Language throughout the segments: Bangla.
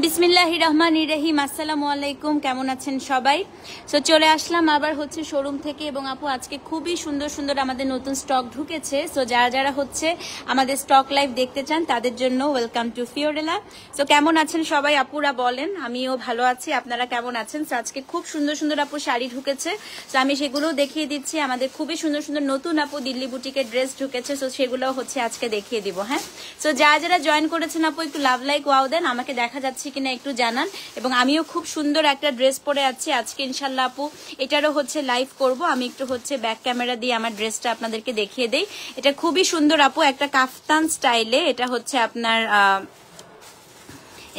বিসমিল্লাহির রহমানির রহিম। আসসালামু আলাইকুম, কেমন আছেন সবাই? সো চলে আসলাম আবার হচ্ছে শোরুম থেকে। এবং আপু আজকে খুবই সুন্দর সুন্দর আমাদের নতুন স্টক ঢুকেছে। সো যারা যারা হচ্ছে আমাদের স্টক লাইভ দেখতে চান তাদের জন্য ওয়েলকাম টু ফিওরেলা। সো কেমন আছেন সবাই আপুরা বলেন? আমিও ভালো আছি, আপনারা কেমন আছেন? সো আজকে খুব সুন্দর সুন্দর আপু শাড়ি ঢুকেছে, সো আমি সেগুলোও দেখিয়ে দিচ্ছি। আমাদের খুবই সুন্দর সুন্দর নতুন আপু দিল্লি বুটিকের ড্রেস ঢুকেছে, সো সেগুলোও হচ্ছে আজকে দেখিয়ে দিব। হ্যাঁ, সো যারা যারা জয়েন করেছেন আপু একটু লাভ লাইক ওয়াও দেন, আমাকে দেখা যাচ্ছে কিনা একটু জানান। এবং আমিও খুব সুন্দর একটা ড্রেস পরে আছি আজকে ইনশাল্লাহ আপু, এটারও হচ্ছে লাইভ করব। আমি একটু হচ্ছে ব্যাক ক্যামেরা দিয়ে আমার ড্রেসটা আপনাদেরকে দেখিয়ে দেই। এটা খুবই সুন্দর আপু, একটা কাফতান স্টাইলে। এটা হচ্ছে আপনার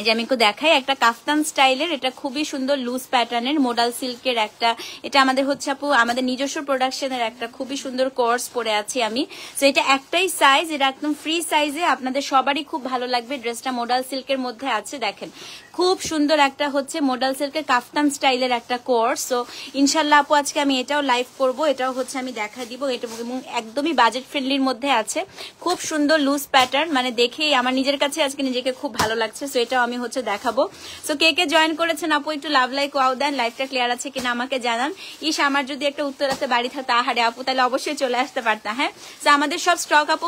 এই যে আমি একটু দেখাই, একটা কাফতান স্টাইলের, এটা খুবই সুন্দর লুজ প্যাটার্নের মোডাল সিল্কের একটা, এটা আমাদের হচ্ছে আপু আমাদের নিজস্ব প্রোডাকশনের একটা খুবই সুন্দর কোর্স পরে আছি আমি। তো এটা একটাই সাইজ, এটা একদম ফ্রি সাইজে, আপনাদের সবারই খুব ভালো লাগবে। ড্রেসটা মোডাল সিল্কের মধ্যে আছে, দেখেন খুব সুন্দর একটা হচ্ছে মোডাল সিল্কের কাফতান স্টাইলের একটা কোর্স। তো ইনশাল্লাহ আপু আজকে আমি এটাও লাইভ করব, এটাও হচ্ছে আমি দেখা দিব। এটা এবং একদমই বাজেট ফ্রেন্ডলির মধ্যে আছে, খুব সুন্দর লুজ প্যাটার্ন, মানে দেখেই আমার নিজের কাছে আজকে নিজেকে খুব ভালো লাগছে। সো এটাও আমি হচ্ছে দেখাবো। সো কে কে জয়েন করেছেন আপু একটু লাভ লাইক ওয়াও দেন, লাইভটা ক্লিয়ার আছে কিনা আমাকে জানান। ইস, আমার যদি একটা উত্তরাতে বাড়ি থাকতো আহারে আপু, তাহলে অবশ্যই চলে আসতে পারতাম। হ্যাঁ, তো আমাদের সব স্টক আপু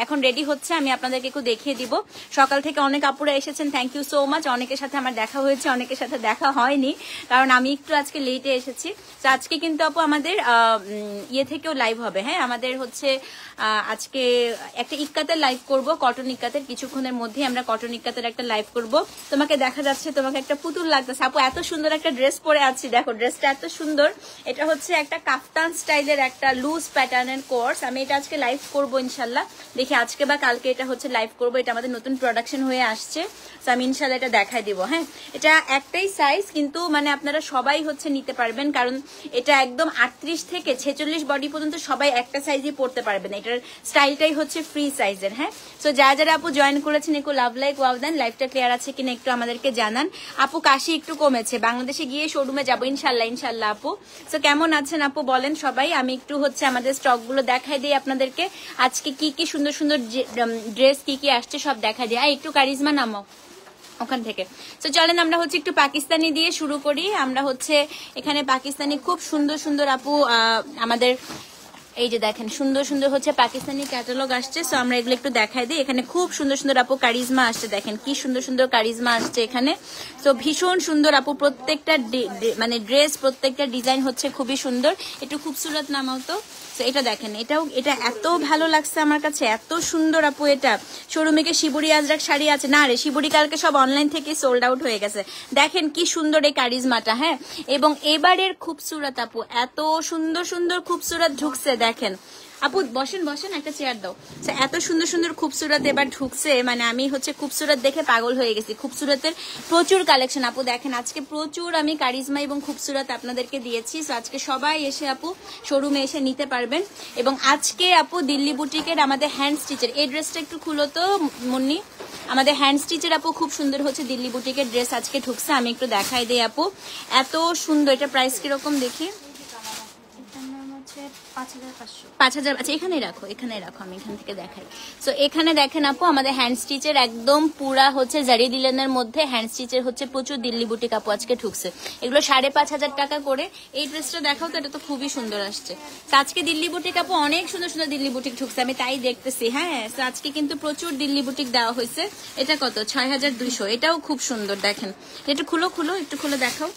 এখন রেডি হচ্ছে, আমি আপনাদেরকে একটু দেখিয়ে দিব। সকাল থেকে অনেক আপুরা এসেছেন, থ্যাংক ইউ সো মাচ। অনেকের সাথে আমার দেখা হয়েছে, অনেকের সাথে দেখা হয়নি, কারণ আমি একটু আজকে লেটে এসেছি। তো আজকে কিন্তু আপু আমাদের ইয়ে থেকেও লাইভ হবে। হ্যাঁ, আমাদের হচ্ছে আজকে একটা ইক্কাতের লাইভ করব, কটন ইক্কাতের। কিছুক্ষণের মধ্যে আমরা কটন ইক্কাতের একটা লাইভ করব। তোমাকে দেখা যাচ্ছে, তোমাকে একটা পুতুল লাগতেছে আপু, এত সুন্দর একটা ড্রেস পরে আছি, দেখো ড্রেসটা এত সুন্দর। এটা হচ্ছে একটা কাফতান স্টাইলের একটা লুজ প্যাটার্নের কোর্স। আমি এটা আজকে লাইভ করব ইনশাল্লাহ, দেখি আজকে বা কালকে এটা হচ্ছে লাইভ করব। এটা আমাদের নতুন প্রোডাকশন হয়ে আসছে, তো আমি ইনশাল্লাহ এটা দেখাই দিব। হ্যাঁ, এটা একটাই সাইজ, কিন্তু মানে আপনারা সবাই হচ্ছে নিতে পারবেন, কারণ এটা একদম 38 থেকে 46 বডি পর্যন্ত সবাই একটা সাইজই পড়তে পারবেন। এটার স্টাইলটাই হচ্ছে ফ্রি সাইজের। হ্যাঁ, সো যারা যারা আপু জয়েন করেছেন একটু লাভ লাইক ওয়াও দেন, লাইভটা ক্লিয়ার আছে কিনা একটু আমাদেরকে জানান। আপু কাশি একটু কমেছে, বাংলাদেশে গিয়ে শোরুমে যাবো ইনশাল্লাহ ইনশাল্লাহ আপু। সো কেমন আছেন আপু বলেন সবাই? আমি একটু হচ্ছে আমাদের স্টক গুলো দেখাই দিই আপনাদেরকে, আজকে কি কি সুন্দর সুন্দর ড্রেস কি কি আসছে সব দেখাই দিই। একটু কারিজমা নামাও ওখান থেকে। তো চলেন আমরা হচ্ছে একটু পাকিস্তানি দিয়ে শুরু করি। আমরা হচ্ছে এখানে পাকিস্তানি খুব সুন্দর সুন্দর আপু আমাদের এই যে দেখেন সুন্দর সুন্দর হচ্ছে পাকিস্তানি ক্যাটালগ আসছে। সো আমরা এগুলো একটু দেখাই দিই। এখানে খুব সুন্দর সুন্দর আপু কারিজমা আসছে, দেখেন কি সুন্দর সুন্দর কারিজমা আসছে এখানে। তো ভীষণ সুন্দর আপু, প্রত্যেকটা মানে ড্রেস প্রত্যেকটা ডিজাইন হচ্ছে খুবই সুন্দর। একটু খুবসুরত নামাও তো। তো এটা দেখেন, এটা এত ভালো লাগছে আমার কাছে, এত সুন্দর আপু। এটা শোরুমে কি শিবুরি আজরাক শাড়ি আছে? না রে, শিবুরি কালকে সব অনলাইন থেকে সোল্ড আউট হয়ে গেছে। দেখেন কি সুন্দর এই কারিজমাটা। হ্যাঁ, এবং এবারের খুবসুরত আপু, এত সুন্দর সুন্দর খুবসুরত ঢুকছে। দেখেন আপু বসেন বসেন, একটা চেয়ার দাও। এত সুন্দর সুন্দর খুবসুরত এবার ঢুকছে, মানে আমি হচ্ছে খুবসুরত দেখে পাগল হয়ে গেছি। খুবসুরতের প্রচুর কালেকশন আপু, দেখেন আজকে প্রচুর আমি কারিজমা এবং খুবসুরত আপনাদেরকে দিয়েছি। তো আজকে সবাই এসে আপু শোরুমে এসে নিতে পারবেন। এবং আজকে আপু দিল্লি বুটিকের আমাদের হ্যান্ড স্টিচের এই ড্রেসটা একটু খুলো তো মুন্নি, আমাদের হ্যান্ড স্টিচের আপু খুব সুন্দর হচ্ছে দিল্লি বুটিকের ড্রেস আজকে ঢুকছে। আমি একটু দেখাই দিই আপু, এত সুন্দর। এটা প্রাইস কিরকম দেখি? 5,000। আচ্ছা এখানেই রাখো, এখানেই রাখো, আমি এখান থেকে দেখাই। সো এখানে দেখেন আপু আমাদের হ্যান্ড স্টিচের একদম পুরা হচ্ছে জারি দিলেনের মধ্যে হ্যান্ড স্টিচের হচ্ছে প্রচুর দিল্লি বুটিক আপু আজকে ঢুকছে। এগুলো 5,500 টাকা করে। এই ড্রেসটা দেখাও তো, এটা তো খুবই সুন্দর আসছে। আজকে দিল্লি বুটিক আপু অনেক সুন্দর সুন্দর দিল্লি বুটিক ঢুকছে, আমি তাই দেখতেছি। হ্যাঁ, আজকে কিন্তু প্রচুর দিল্লি বুটিক দেওয়া হয়েছে। এটা কত? 6,200। এটাও খুব সুন্দর, দেখেন। এটা খুলো খুলো, একটু খুলে দেখাও,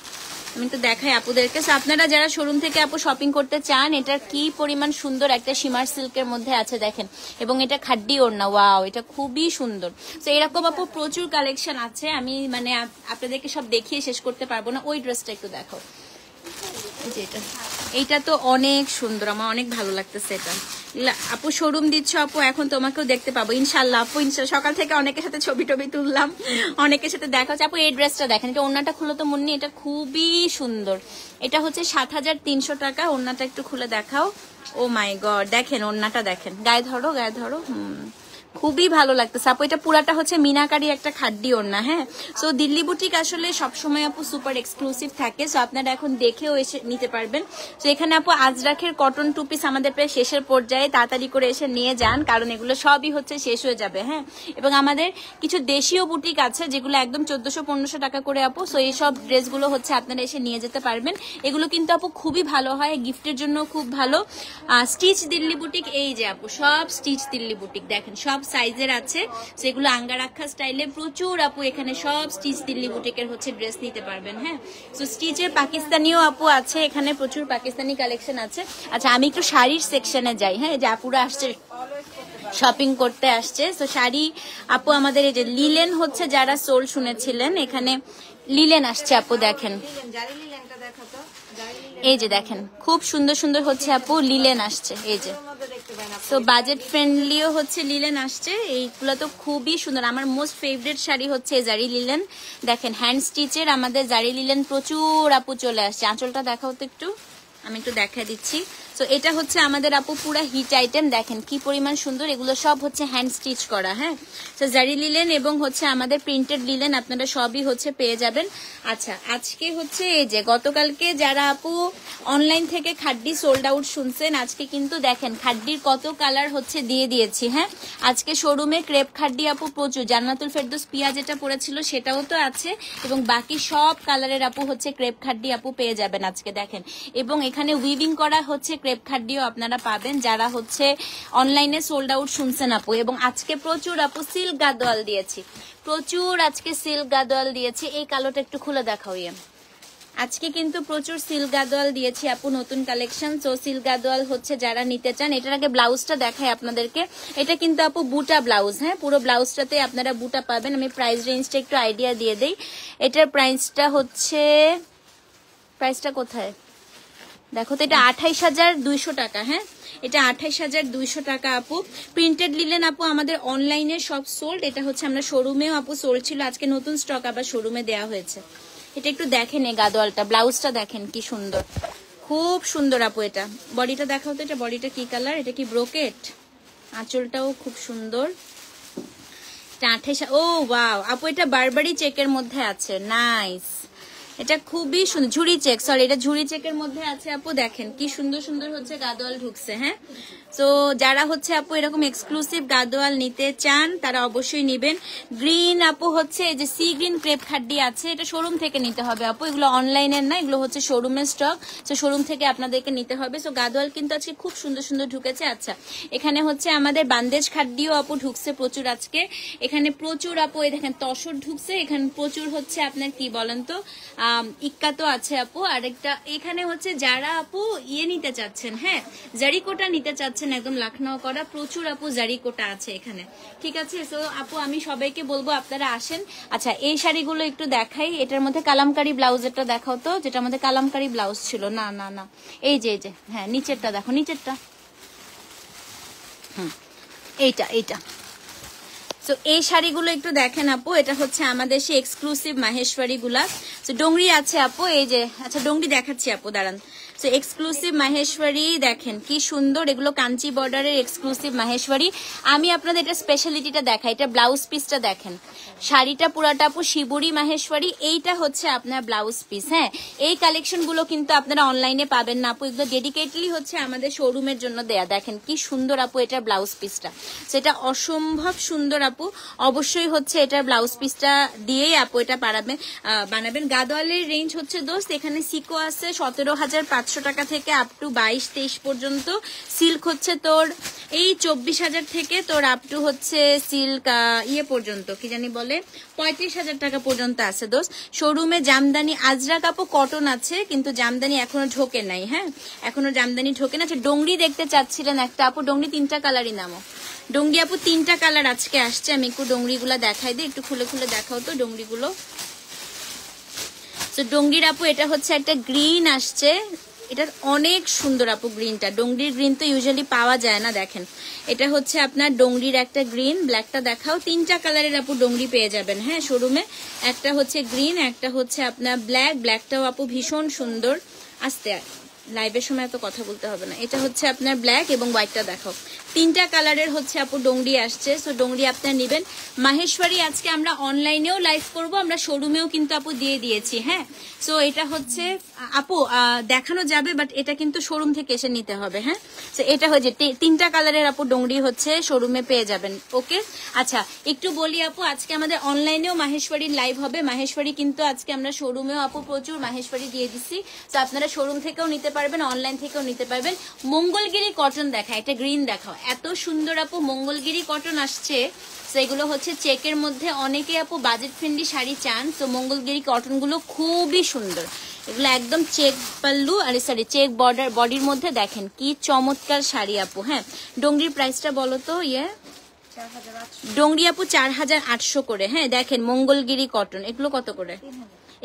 আমি তো দেখাই আপুদেরকে। আপনারা যারা শোরুম থেকে আপু শপিং করতে চান, এটা কি পরিমাণ সুন্দর একটা শিমার সিল্কের মধ্যে আছে দেখেন, এবং এটা খাড্ডি ওড়না, ওয়াও এটা খুবই সুন্দর। তো এরকম আপু প্রচুর কালেকশন আছে, আমি মানে আপনাদেরকে সব দেখিয়ে শেষ করতে পারবো না। ওই ড্রেসটা একটু দেখো, যেটা এইটা তো অনেক সুন্দর, আমার অনেক ভালো লাগতেছে এটা। আপু শোরুম দিচ্ছ আপু, এখন তোমাকেও দেখতে পাবো ইনশাল্লাহ আপু। ইনশাল্লাহ সকাল থেকে অনেকের সাথে ছবি টবি তুললাম, অনেকের সাথে দেখা হচ্ছে। আপু এই ড্রেসটা দেখেন, এটা ওড়নাটা খুলো তো মুন্নি, এটা খুবই সুন্দর। এটা হচ্ছে 7,300 টাকা। ওড়নাটা একটু খুলে দেখাও। ও মাই গড, দেখেন ওড়নাটা দেখেন, গায়ে ধরো গায়ে ধরো। খুবই ভালো লাগতেছে আপু। এটা পুরাটা হচ্ছে মিনাকারি একটা খাড্ডি ওড়না। হ্যাঁ, সো দিল্লি বুটিক আসলে সবসময় আপু সুপার এক্সক্লুসিভ থাকে, সো আপনারা এখন দেখেও এসে নিতে পারবেন। তো এখানে আপু আজরাখের কটন টু পিস আমাদের প্রায় শেষের পর্যায়ে, তাড়াতাড়ি করে এসে নিয়ে যান কারণ এগুলো সবই হচ্ছে শেষ হয়ে যাবে। হ্যাঁ, এবং আমাদের কিছু দেশীয় বুটিক আছে যেগুলো একদম 1400-1500 টাকা করে আপু, সো এইসব ড্রেসগুলো হচ্ছে আপনারা এসে নিয়ে যেতে পারবেন। এগুলো কিন্তু আপু খুবই ভালো হয়, গিফটের জন্য খুব ভালো। স্টিচ দিল্লি বুটিক, এই যে আপু সব স্টিচ দিল্লি বুটিক দেখেন, সব সাইজের আছে, সেগুলো আঙ্গারাক্ষা স্টাইলে প্রচুর আপু এখানে সব স্টিচ দিল্লি বুটিকের হচ্ছে ড্রেস নিতে পারবেন। হ্যাঁ, সো স্টিচের পাকিস্তানিও আপু আছে, এখানে প্রচুর পাকিস্তানি কালেকশন আছে। আচ্ছা আমি একটু শাড়ির সেকশনে যাই। হ্যাঁ, যে আপুরা আসছে শপিং করতে আসছে, তো শাড়ি আপু আমাদের এই যে লিলেন হচ্ছে, যারা সোল শুনেছিলেন এখানে লিলেন আসছে আপু, দেখেন এই যে দেখেন খুব সুন্দর সুন্দর হচ্ছে আপু লিলেন আসছে, এই যে সো বাজেট ফ্রেন্ডলিও হচ্ছে লিলেন আসছে। এইগুলো তো খুবই সুন্দর, আমার মোস্ট ফেভারিট শাড়ি হচ্ছে জারি লিলেন। দেখেন হ্যান্ড স্টিচের আমাদের জারি লিলেন প্রচুর আপু চলে আসছে। আঁচলটা দেখাও তো একটু, আমি একটু দেখা দিচ্ছি। সো এটা হচ্ছে আমাদের আপু পুরা হিট আইটেম, দেখেন কি পরিমাণ সুন্দর, এগুলো সব হচ্ছে হ্যান্ড স্টিচ করা। হ্যাঁ, তো জারি লিলেন এবং হচ্ছে আমাদের প্রিন্টেড লিলেন আপনারা সবই হচ্ছে পেয়ে যাবেন। আচ্ছা আজকে হচ্ছে এই যে গতকালকে যারা আপু অনলাইন থেকে খাড্ডি সোল্ড আউট শুনছেন, আজকে কিন্তু দেখেন খাড্ডির কত কালার হচ্ছে দিয়ে দিয়েছি। হ্যাঁ, আজকে শোরুমে ক্রেপ খাড্ডি আপু প্রচুর, জান্নাতুল ফেরদৌস পিয়া যেটা পড়েছিল সেটাও তো আছে, এবং বাকি সব কালারের আপু হচ্ছে ক্রেপ খাড্ডি আপু পেয়ে যাবেন আজকে দেখেন। এবং এখানে উইভিং করা হচ্ছে ক্রেপ খাড্ডিও আপনারা পাবেন যারা হচ্ছে অনলাইনে সোল্ড আউট শুনছেন আপু। এবং আজকে প্রচুর আপু সিল্ক গাদোয়াল দিয়েছি, প্রচুর আজকে সিল্ক গাদোয়াল দিয়েছি। এই কালোটা একটু খুলে দেখাও, আজকে কিন্তু প্রচুর সিল্ক গাদোয়াল দিয়েছি আপু, নতুন কালেকশন। সো সিল্ক গাদোয়াল হচ্ছে যারা নিতে চান, এটার আগে ব্লাউজটা দেখাই আপনাদেরকে। এটা কিন্তু আপু বুটা ব্লাউজ। হ্যাঁ, পুরো ব্লাউজটাতে আপনারা বুটা পাবেন। আমি প্রাইস রেঞ্জটা একটু আইডিয়া দিয়ে দেই। এটার প্রাইসটা হচ্ছে, প্রাইসটা কোথায় দেখো তো, এটা 28,200 টাকা। হ্যাঁ, এটা 28,200 টাকা আপু। প্রিন্টেড লিলেন আপু আমাদের অনলাইনে সব সোল্ড, এটা হচ্ছে আমরা শোরুমেও আপু সোল্ড ছিল, আজকে নতুন স্টক আবার শোরুমে দেওয়া হয়েছে। এটা একটু দেখেন এই গাদোয়ালটা, ব্লাউজটা দেখেন কি সুন্দর, খুব সুন্দর আপু। এটা বডিটা দেখাও তো, এটা বডিটা কি কালার, এটা কি ব্রোকেট, আঁচলটাও খুব সুন্দর। এটা 28, ও ওয়াও আপু, এটা বারবারি চেকের মধ্যে আছে, নাইস। এটা খুবই সুন্দর, ঝুড়ি চেক, সরি এটা ঝুড়ি চেকের মধ্যে আছে আপু, দেখেন কি সুন্দর সুন্দর হচ্ছে গাদোয়াল ঢুকছে। হ্যাঁ, তো যারা হচ্ছে আপু এরকম এক্সক্লুসিভ গাদোয়াল নিতে চান তারা অবশ্যই নিবেন। গ্রিন আপু হচ্ছে এই যে সি গ্রিন ক্রেপ খাড্ডি আছে, এটা শোরুম থেকে নিতে হবে আপু, এগুলো অনলাইনের না, এগুলো হচ্ছে শোরুমের স্টক, তো শোরুম থেকে আপনাদেরকে নিতে হবে। সো গাদোয়াল কিন্তু আজকে খুব সুন্দর সুন্দর ঢুকেছে। আচ্ছা এখানে হচ্ছে আমাদের বান্দেজ খাড্ডিও আপু ঢুকছে প্রচুর আজকে, এখানে প্রচুর আপু এই দেখেন তসর ঢুকছে, এখানে প্রচুর হচ্ছে আপনার কি বলেন তো ইক্কা তো আছে আপু। আরেকটা এখানে হচ্ছে যারা আপু নিতে চাচ্ছেন, হ্যাঁ জারিকোটা নিতে চাচ্ছেন একদম লাখনৌ করা, প্রচুর আপু জারিকোটা আছে এখানে, ঠিক আছে। সো আপু আমি সবাইকে বলবো আপনারা আসেন। আচ্ছা এই শাড়িগুলো একটু দেখাই, এটার মধ্যে কালামকারি ব্লাউজেরটা দেখাও তো, যেটা আমাদের কালামকারি ব্লাউজ ছিল, না না না এই যে হ্যাঁ নিচেরটা দেখো, নিচেরটা এইটা এইটা। তো এই শাড়িগুলো একটু দেখেন আপু, এটা হচ্ছে আমাদের সেই এক্সক্লুসিভ মাহেশ্বরী গুলা। তো ডোংরি আছে আপু, এই যে আচ্ছা ডোংরি দেখাচ্ছি আপু দাঁড়ান। তো এক্সক্লুসিভ মাহেশ্বরী দেখেন কি সুন্দর, এগুলো কাঞ্চি বর্ডারের এক্সক্লুসিভ মাহেশ্বরী। আমি আপনাদের এটা স্পেশালিটিটা দেখাই, এটা ব্লাউজ পিসটা দেখেন, শাড়িটা পুরাটা আপু শিবুরি মাহেশ্বরী, এইটা হচ্ছে আপনার ব্লাউজ পিস। হ্যাঁ, এই কালেকশন গুলো কিন্তু আপনারা অনলাইনে পাবেন না আপু, এগুলো ডেডিকেটলি হচ্ছে আমাদের শোরুমের জন্য দেয়া। দেখেন কি সুন্দর আপু এটার ব্লাউজ পিসটা, সেটা অসম্ভব সুন্দর আপু। অবশ্যই হচ্ছে এটার ব্লাউজ পিসটা দিয়েই আপু এটা বানাবেন। গাদোয়ালের রেঞ্জ হচ্ছে দোস্ত, এখানে সিকো আছে 17,500 টাকা থেকে আপ টু 22-23 পর্যন্ত। সিল্ক হচ্ছে তোর এই 24,000 থেকে তোর আপ টু হচ্ছে সিল্ক পর্যন্ত কি জানি বলে 35,000 টাকা পর্যন্ত আছে দোস্ত। শোরুমে জামদানি আজরা কাপো কটন আছে, কিন্তু জামদানি এখনো ঢোকে নাই। হ্যাঁ, এখনো জামদানি ঢোকে না। আচ্ছা ডোংরি দেখতে চাচ্ছিলেন একটা আপু, ডোংরি 3টা কালারই নামো। ডোংরি আপু 3টা কালার আজকে আসছে, আমি একটু ডোংরিগুলো দেখাই দিই, একটু খুলে খুলে দেখাও তো ডোংরিগুলো। তো ডোংরির আপু এটা হচ্ছে একটা গ্রিন আসছে, এটা অনেক সুন্দর আপু গ্রিনটা, ডোংরির গ্রিন তো ইউজুয়ালি পাওয়া যায় না। দেখেন এটা হচ্ছে আপনার ডোংরির একটা গ্রিন, ব্ল্যাকটা দেখাও। 3টা কালারের আপু ডোংরি পেয়ে যাবেন হ্যাঁ শোরুমে, একটা হচ্ছে গ্রিন, একটা হচ্ছে আপনার ব্ল্যাক, ব্ল্যাকটাও আপু ভীষণ সুন্দর। আস্তে লাইভের সময় এত কথা বলতে হবে না। এটা হচ্ছে আপনার ব্ল্যাক এবং হোয়াইটটা দেখাও। তিনটা কালারের হচ্ছে আপু ডোংরি আসছে, সো ডোংরি আপনারা নেবেন। মাহেশ্বরী আজকে আমরা অনলাইনেও লাইভ করব, আমরা শোরুমেও কিন্তু আপু দিয়ে দিয়েছি। হ্যাঁ, সো এটা হচ্ছে আপু দেখানো যাবে, বাট এটা কিন্তু শোরুম থেকে এসে নিতে হবে। হ্যাঁ, সো এটা হচ্ছে তিনটা কালারের আপু ডোংরি হচ্ছে শোরুমে পেয়ে যাবেন। ওকে, আচ্ছা একটু বলি আপু, আজকে আমাদের অনলাইনেও মাহেশ্বরীর লাইভ হবে। মাহেশ্বরী কিন্তু আজকে আমরা শোরুমেও আপু প্রচুর মাহেশ্বরী দিয়ে দিচ্ছি, তো আপনারা শোরুম থেকেও নিতে পারবেন, অনলাইন থেকেও নিতে পারবেন। মঙ্গলগিরি কটন দেখায়, এটা গ্রিন দেখাও, এত সুন্দর আপু মঙ্গলগিরি কটন আসছে। সেগুলো হচ্ছে চেকের মধ্যে, অনেকে আপু বাজেট ফ্রেন্ডলি শাড়ি চান, তো মঙ্গলগিরি কটন গুলো খুবই সুন্দর। এগুলো একদম চেক পাল্লু আর সরি চেক বডির মধ্যে, দেখেন কি চমৎকার শাড়ি আপু। হ্যাঁ, ডোংরির প্রাইসটা বলো তো। ডোংরি আপু 4800 করে। হ্যাঁ, দেখেন মঙ্গলগিরি কটন, এগুলো কত করে?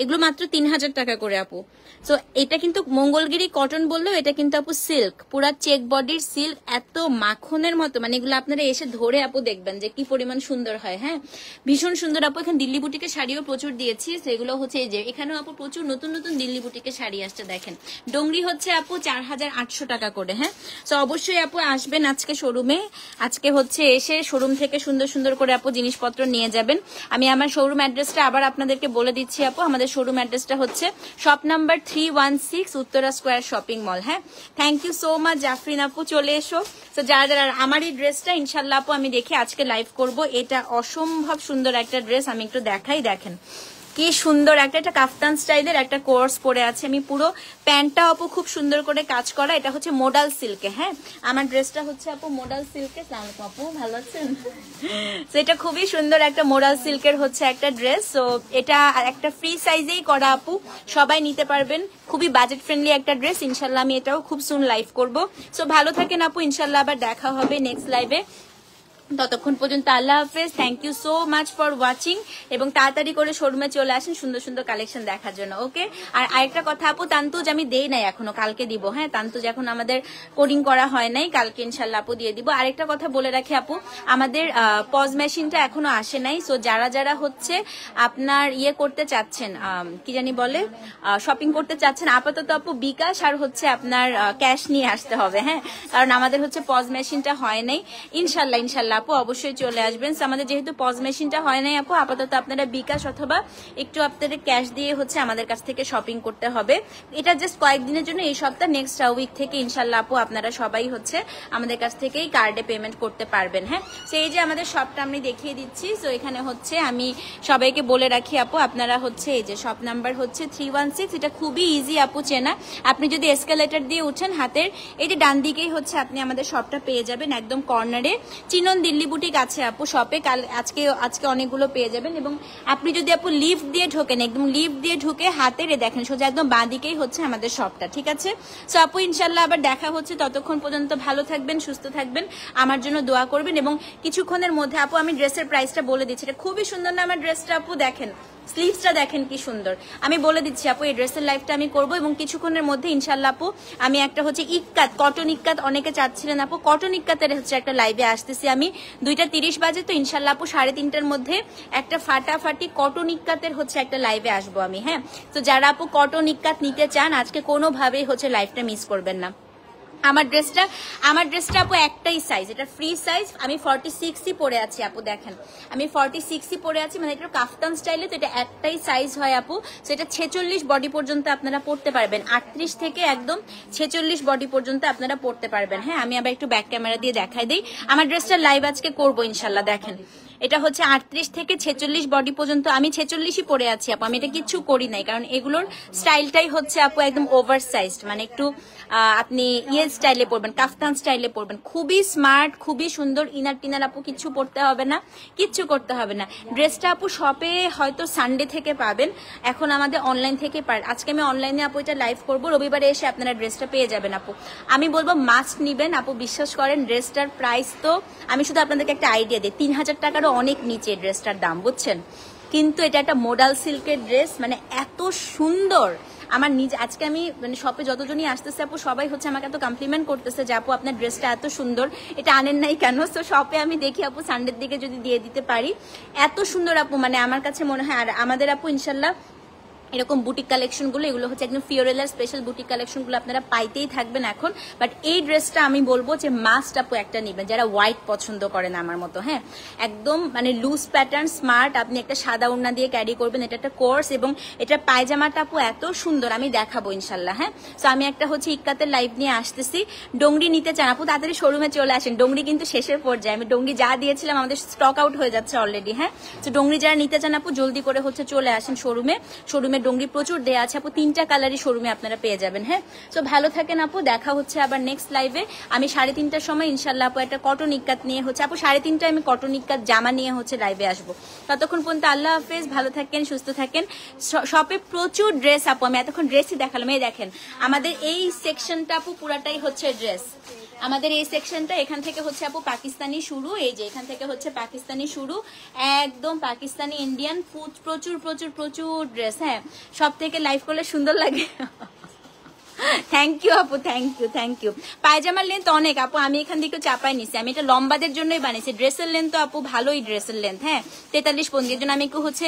এগুলো মাত্র 3000 টাকা করে আপু। তো এটা কিন্তু মঙ্গলগিরি কটন বললেও এটা কিন্তু আপু সিল্ক, পুরা চেক বডির সিল্ক, এত মাখনের মতো, মানে এগুলো আপনারা এসে ধরে আপু দেখবেন যে কি পরিমাণ সুন্দর হয়। হ্যাঁ, ভীষণ সুন্দর আপু। এখানে দিল্লি বুটিকের শাড়িও প্রচুর দিয়েছি, সেগুলো হচ্ছে এই যে এখানেও আপু প্রচুর নতুন নতুন দিল্লি বুটিকের শাড়ি আসছে। দেখেন ডোংরি হচ্ছে আপু 4800 টাকা করে। হ্যাঁ, তো অবশ্যই আপু আসবেন আজকে শোরুমে, আজকে হচ্ছে এসে শোরুম থেকে সুন্দর সুন্দর করে আপু জিনিসপত্র নিয়ে যাবেন। আমি আমার শোরুম অ্যাড্রেসটা আবার আপনাদেরকে বলে দিচ্ছি আপু। আমাদের শোরুম অ্যাড্রেসটা হচ্ছে shop number 316 Uttara square shopping mall. হ্যাঁ, thank you so much Jafrin আপু, চলে এসো। তো যারা যারা আমার এই ড্রেসটা ইনশাল্লাহ আপু আমি দেখি আজকে লাইভ করব, এটা অসম্ভব সুন্দর একটা ড্রেস, আমি একটু দেখাই। দেখেন কি সুন্দর একটা কাফতান স্টাইলের একটা কোর্স পরে আছে আমি, পুরো প্যান্টটা আপু খুব সুন্দর করে কাজ করা, এটা হচ্ছে মোডাল সিল্কে। হ্যাঁ, আমার ড্রেসটা হচ্ছে আপু মোডাল সিল্কে। আপু ভালো আছেন? তো এটা খুবই সুন্দর একটা মোডাল সিল্কের হচ্ছে একটা ড্রেস। তো এটা একটা ফ্রি সাইজেই করা আপু, সবাই নিতে পারবেন, খুবই বাজেট ফ্রেন্ডলি একটা ড্রেস। ইনশাল্লাহ আমি এটাও খুব সুন লাইভ করব। সো ভালো থাকেন আপু, ইনশাল্লাহ আবার দেখা হবে নেক্সট লাইভে। ততক্ষণ পর্যন্ত আল্লাহ হাফেজ, thank you so much for watching, এবং তাড়াতাড়ি করে শোরুমে চলে আসেন সুন্দর সুন্দর কালেকশন দেখার জন্য। ওকে, আর আরেকটা কথা আপু, তান্তুজ আমি দেই নাই এখনো, কালকে দিব। হ্যাঁ, তান্তুজ এখন আমাদের কোডিং করা হয় নাই, কালকে ইনশাল্লাহ আপু দিয়ে দিব। আরেকটা কথা বলে রাখি আপু, আমাদের পজ মেশিনটা এখনো আসে নাই, সো যারা যারা হচ্ছে আপনার ইয়ে করতে চাচ্ছেন, কি জানি বলে, শপিং করতে চাচ্ছেন, আপাতত আপু বিকাশ আর হচ্ছে আপনার ক্যাশ নিয়ে আসতে হবে। হ্যাঁ, কারণ আমাদের হচ্ছে পজ মেশিনটা হয় নাই। ইনশাল্লাহ ইনশাল্লাহ আপু অবশ্যই চলে আসবেন। আমাদের যেহেতু পজ মেশিনটা হয় নাই আপু, আপাতত আপনারা বিকাশ অথবা একটু আপনাদের ক্যাশ দিয়ে হচ্ছে আমাদের কাছ থেকে শপিং করতে হবে। এটা জাস্ট কয়েকদিনের জন্য, এই সপ্তাহ, নেক্সট উইক থেকে ইনশাল্লাহ আপু আপনারা সবাই হচ্ছে আমাদের কাছ থেকেই কার্ডে পেমেন্ট করতে পারবেন। হ্যাঁ, তো এই যে আমাদের শপটা আমি দেখিয়ে দিচ্ছি। তো এখানে হচ্ছে আমি সবাইকে বলে রাখি আপু, আপনারা হচ্ছে এই যে শপ নাম্বার হচ্ছে 316, এটা খুবই ইজি আপু চেনা। আপনি যদি এসকেলেটর দিয়ে উঠেন, হাতের এই যে ডান দিকেই হচ্ছে আপনি আমাদের শপটা পেয়ে যাবেন, একদম কর্নারে। চিনন দিল্লি বুটিক আছে আপু শপে, আজকে অনেকগুলো পেয়ে যাবেন। এবং আপনি যদি আপু লিফট দিয়ে ঢোকেন, একদম লিফট দিয়ে ঢুকে হাতের দেখেন সোজা একদম বাঁ দিকেই হচ্ছে আমাদের শপটা। ঠিক আছে, সো আপু ইনশাল্লাহ আবার দেখা হচ্ছে, ততক্ষণ পর্যন্ত ভালো থাকবেন, সুস্থ থাকবেন, আমার জন্য দোয়া করবেন। এবং কিছুক্ষণের মধ্যে আপু আমি ড্রেসের প্রাইসটা বলে দিচ্ছি, এটা খুবই সুন্দর না আমার ড্রেসটা আপু? দেখেন স্লিভসটা দেখেন কি সুন্দর। আমি বলে দিচ্ছি আপু, এই ড্রেসের লাইভটা আমি করবো, এবং কিছুক্ষণের মধ্যে ইনশাল্লাহ আপু আমি একটা হচ্ছে ইক্কাত, কটন ইক্কাত অনেকে চাচ্ছিলেন আপু, কটন ইক্কাতের হচ্ছে একটা লাইভে আসতেছি আমি। 2:30 বাজে, তো ইনশাল্লাহ আপু 3:30টার মধ্যে একটা ফাটাফাটি কটন ইক্কাতের হচ্ছে একটা লাইভে আসবো আমি। হ্যাঁ, তো যারা আপু কটন ইক্কাত নিতে চান, আজকে কোনোভাবেই হচ্ছে লাইভটা মিস করবেন না। আমার ড্রেসটা আপু একটাই সাইজ, এটা ফ্রি সাইজ। আমি 46ই পরে আছি আপু, দেখেন আমি 46ই পরে আছি, মানে এটা কাফতান স্টাইলে, তো এটা একটাই সাইজ হয় আপু। তো এটা 46 বডি পর্যন্ত আপনারা পড়তে পারবেন, 38 থেকে একদম 46 বডি পর্যন্ত আপনারা পড়তে পারবেন। হ্যাঁ, আমি আবার একটু ব্যাক ক্যামেরা দিয়ে দেখাই দিই। আমার ড্রেসটা লাইভ আজকে করবো ইনশাল্লাহ। দেখেন এটা হচ্ছে 38 থেকে 46 বডি পর্যন্ত, আমি 46ই পরে আছি আপু, আমি এটা কিচ্ছু করি নাই, কারণ এগুলোর স্টাইলটাই হচ্ছে আপু একদম ওভার সাইজড, মানে একটু আপনি ইয়ে স্টাইলে পরবেন, কাফতান স্টাইলে পরবেন, খুবই স্মার্ট, খুবই সুন্দর। ইনার টিনার আপু কিচ্ছু পরতে হবে না, কিচ্ছু করতে হবে না। ড্রেসটা আপু শপে হয়তো সানডে থেকে পাবেন, এখন আমাদের অনলাইন থেকে আজকে আমি অনলাইনে আপু এটা লাইভ করবো, রবিবারে এসে আপনারা ড্রেসটা পেয়ে যাবেন আপু। আমি বলবো মাস্ট নিবেন আপু, বিশ্বাস করেন ড্রেসটার প্রাইস তো, আমি শুধু আপনাদেরকে একটা আইডিয়া দিই, 3000 টাকারও অনেক নিচে ড্রেসটার দাম, বুঝছেন? কিন্তু এটা একটা মোডাল সিল্কের ড্রেস, মানে এত সুন্দর। আমার নিজে আজকে আমি মানে শপে যতজনই আসতেছে আপু, সবাই হচ্ছে আমাকে এত কমপ্লিমেন্ট করতেছে যে আপু আপনার ড্রেসটা এত সুন্দর, এটা আনেন নাই কেন? তো শপে আমি দেখি আপু সানডের দিকে যদি দিয়ে দিতে পারি, এত সুন্দর আপু, মানে আমার কাছে মনে হয়। আর আমাদের আপু ইনশাল্লাহ এরকম বুটিক কালেকশনগুলো, এগুলো হচ্ছে একদম ফিওরেলার স্পেশাল বুটিক কালেকশনগুলো আপনারা পাইতেই থাকবেন এখন। বাট এই ড্রেসটা আমি বলবো যে মাস্ট আপু একটা নেবেন যারা হোয়াইট পছন্দ করেন আমার মতো। হ্যাঁ, একদম মানে লুজ প্যাটার্ন, স্মার্ট, আপনি একটা সাদা ওড়না দিয়ে ক্যারি করবেন, এটা একটা কোর্স, এবং এটা পায়জামাটা আপু এত সুন্দর, আমি দেখাবো ইনশাল্লাহ। হ্যাঁ, তো আমি একটা হচ্ছে ইক্কাতের লাইভ নিয়ে আসতেছি। ডোংরি নিতে চান আপু তাড়াতাড়ি শোরুমে চলে আসেন, ডোংরি কিন্তু শেষের পর্যায়ে, আমি ডোংরি যা দিয়েছিলাম আমাদের স্টক আউট হয়ে যাচ্ছে অলরেডি। হ্যাঁ, তো ডোংরি যারা নিতে চান আপু জলদি করে হচ্ছে চলে আসেন শোরুমে ডোংরি প্রচুর দেয়া আছে আপু, 3টা কালারই শোরুমে আপনারা পেয়ে যাবেন। হ্যাঁ, তো ভালো থাকেন আপু, দেখা হচ্ছে আবার নেক্সট লাইভে। আমি 3:30টার সময় ইনশাল্লাহ আপু একটা কটন ইক্কাত নিয়ে হচ্ছে আপু 3:30টায় আমি কটন ইক্কাত জামা নিয়ে হচ্ছে লাইভে আসবো। ততক্ষণ পর্যন্ত আল্লাহ হাফেজ, ভালো থাকেন, সুস্থ থাকেন। শপে প্রচুর ড্রেস আপু, আমি এতক্ষণ ড্রেসই দেখালাম। এই দেখেন আমাদের এই সেকশনটা আপু পুরাটাই হচ্ছে ড্রেস। আমাদের এই সেকশনটা এখান থেকে হচ্ছে আপু পাকিস্তানি শুরু, এই যে এখান থেকে হচ্ছে পাকিস্তানি শুরু, একদম পাকিস্তানি ইন্ডিয়ান প্রচুর প্রচুর প্রচুর ড্রেস। হ্যাঁ, সব থেকে লাইভ করলে সুন্দর লাগে। থ্যাংক ইউ আপু, থ্যাংক ইউ। পায়জামার লেন্থ অনেক আপু, আমি এখান থেকে চাপাই নিছি, আমি এটা লম্বাদের জন্যই বানিয়েছি। ড্রেসের লেন্থ আপু ভালোই, ড্রেসের লেন্থ হ্যাঁ 43-45 এর জন্য আমি একটু হচ্ছে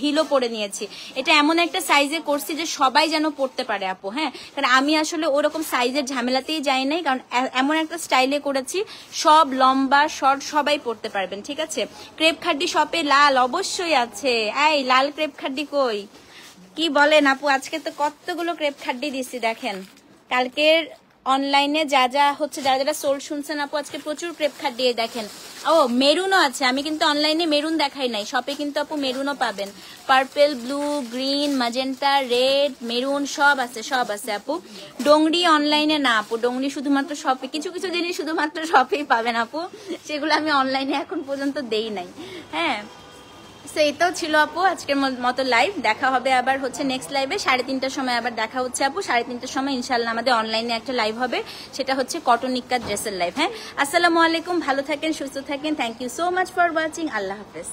হিলও পরে নিয়েছি। এটা এমন একটা সাইজে করছি যে সবাই যেন পড়তে পারে আপু। হ্যাঁ, কারণ আমি আসলে ওরকম সাইজের ঝামেলাতেই যাই নাই, কারণ এমন একটা স্টাইলে করেছি সব লম্বা শর্ট সবাই পড়তে পারবেন। ঠিক আছে, ক্রেপ খাড্ডি শপে লাল অবশ্যই আছে। এই লাল ক্রেপ খাড্ডি কই, কি বলেন আপু? আজকে তো কতগুলো ক্রেপ খাড্ডি দিচ্ছি দেখেন। কালকের অনলাইনে যা যা হচ্ছে, যারা যারা সোল্ড শুনছেন আপু, আজকে প্রচুর ক্রেপ খাড্ডি দেখেন। ও মেরুনও আছে, আমি কিন্তু অনলাইনে মেরুন দেখাই নাই, শপে কিন্তু আপু মেরুনও পাবেন। Purple, blue, green, magenta, red, maroon সব আছে আপু। ডোংরি অনলাইনে না আপু, ডোংরি শুধুমাত্র শপে, কিছু কিছু জিনিস শুধুমাত্র শপেই পাবেন আপু, সেগুলো আমি অনলাইনে এখন পর্যন্ত দেই নাই। হ্যাঁ, এইটাও ছিল আপু আজকের মতো লাইভ। দেখা হবে আবার হচ্ছে নেক্সট লাইভে 3:30টার সময়, আবার দেখা হচ্ছে আপু 3:30টার সময় ইনশাল্লাহ। আমাদের অনলাইনে একটা লাইভ হবে, সেটা হচ্ছে কটন নিক্কা ড্রেসের লাইভ। হ্যাঁ, আসসালামু আলাইকুম, ভালো থাকেন, সুস্থ থাকেন, thank you so much for watching, আল্লাহ হাফেজ।